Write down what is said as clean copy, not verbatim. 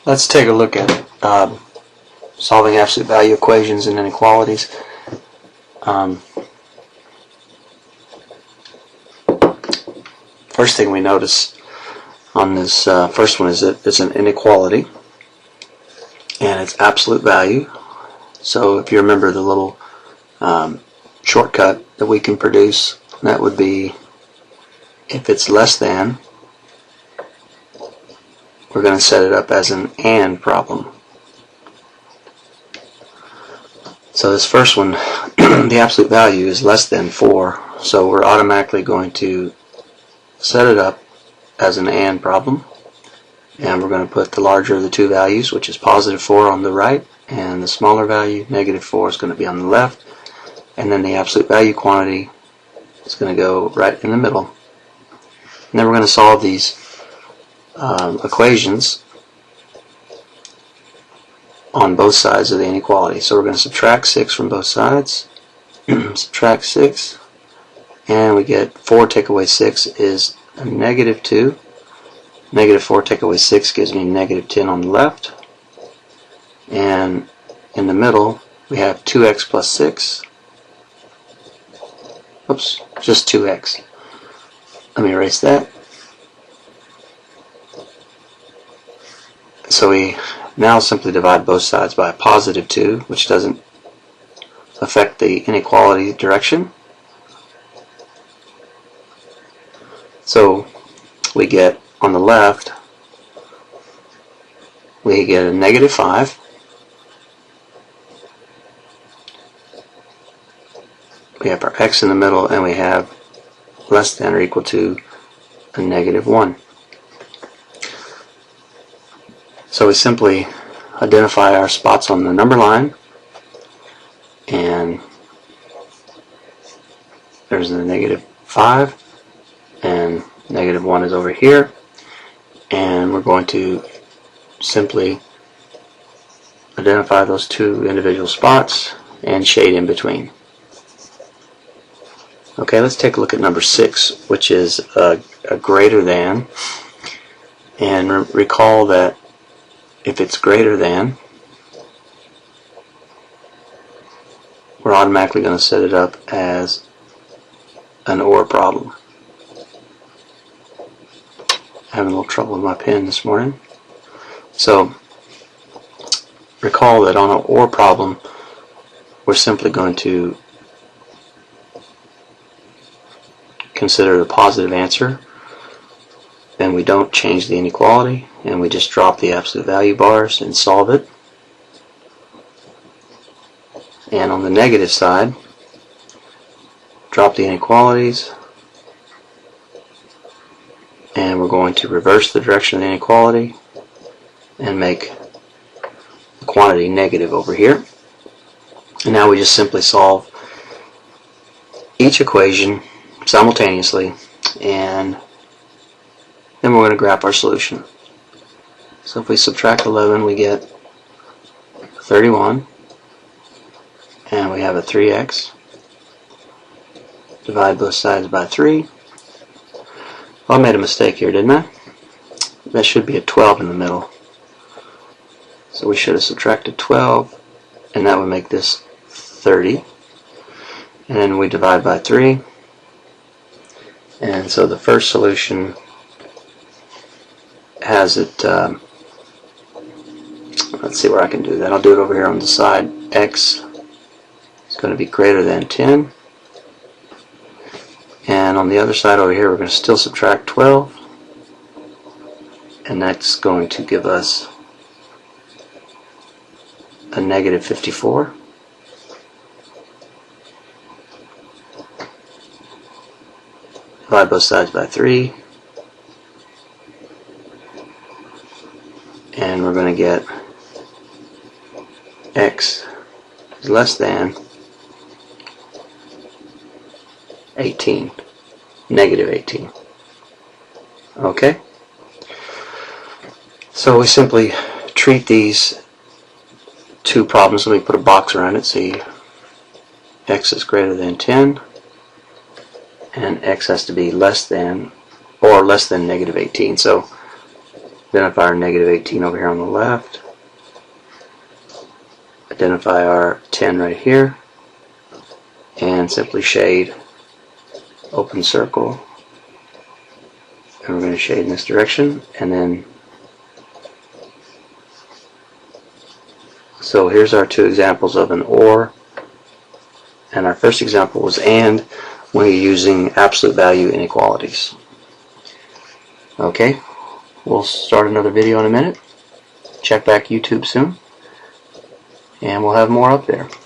Let's take a look at solving absolute value equations and inequalities. First thing we notice on this first one is that it's an inequality and it's absolute value. So if you remember the little shortcut that we can produce, that would be if it's less than, we're going to set it up as an AND problem. So this first one, the absolute value is less than 4, so we're automatically going to set it up as an AND problem, and we're going to put the larger of the two values, which is positive 4, on the right, and the smaller value, negative 4, is going to be on the left, and then the absolute value quantity is going to go right in the middle. And then we're going to solve these equations on both sides of the inequality. So we're going to subtract 6 from both sides, subtract 6, and we get 4 take away 6 is a negative 2. Negative 4 take away 6 gives me negative 10 on the left, and in the middle we have 2x plus 6. Oops, just 2x. Let me erase that. So we now simply divide both sides by a positive 2, which doesn't affect the inequality direction. So we get, on the left, we get a negative 5. We have our x in the middle, and we have less than or equal to a negative 1. So we simply identify our spots on the number line, and there's the negative 5, and negative 1 is over here, and we're going to simply identify those two individual spots and shade in between. Okay, let's take a look at number 6, which is a greater than, and recall that if it's greater than, we're automatically going to set it up as an OR problem. Having a little trouble with my pen this morning. So recall that on an OR problem, we're simply going to consider the positive answer, then we don't change the inequality, and we just drop the absolute value bars and solve it. And on the negative side, drop the inequalities, and we're going to reverse the direction of the inequality and make the quantity negative over here. And now we just simply solve each equation simultaneously, and then we're going to graph our solution. So if we subtract 11, we get 31, and we have a 3x. Divide both sides by 3. Well, I made a mistake here, didn't I? That should be a 12 in the middle. So we should have subtracted 12, and that would make this 30. And then we divide by 3. And so the first solution has it, let's see where I can do that. I'll do it over here on the side. X is going to be greater than 10. And on the other side over here, we're going to still subtract 12. And that's going to give us a negative 54. Divide both sides by 3. And we're going to get x is less than 18, negative 18. Okay? So we simply treat these two problems. Let me put a box around it. See, x is greater than 10, and x has to be less than or less than negative 18. So Identify our negative 18 over here on the left. Identify our 10 right here. And simply shade, open circle. And we're going to shade in this direction. And then, so here's our two examples of an OR. And our first example was AND when you're using absolute value inequalities. Okay, we'll start another video in a minute. Check back YouTube soon, and we'll have more up there.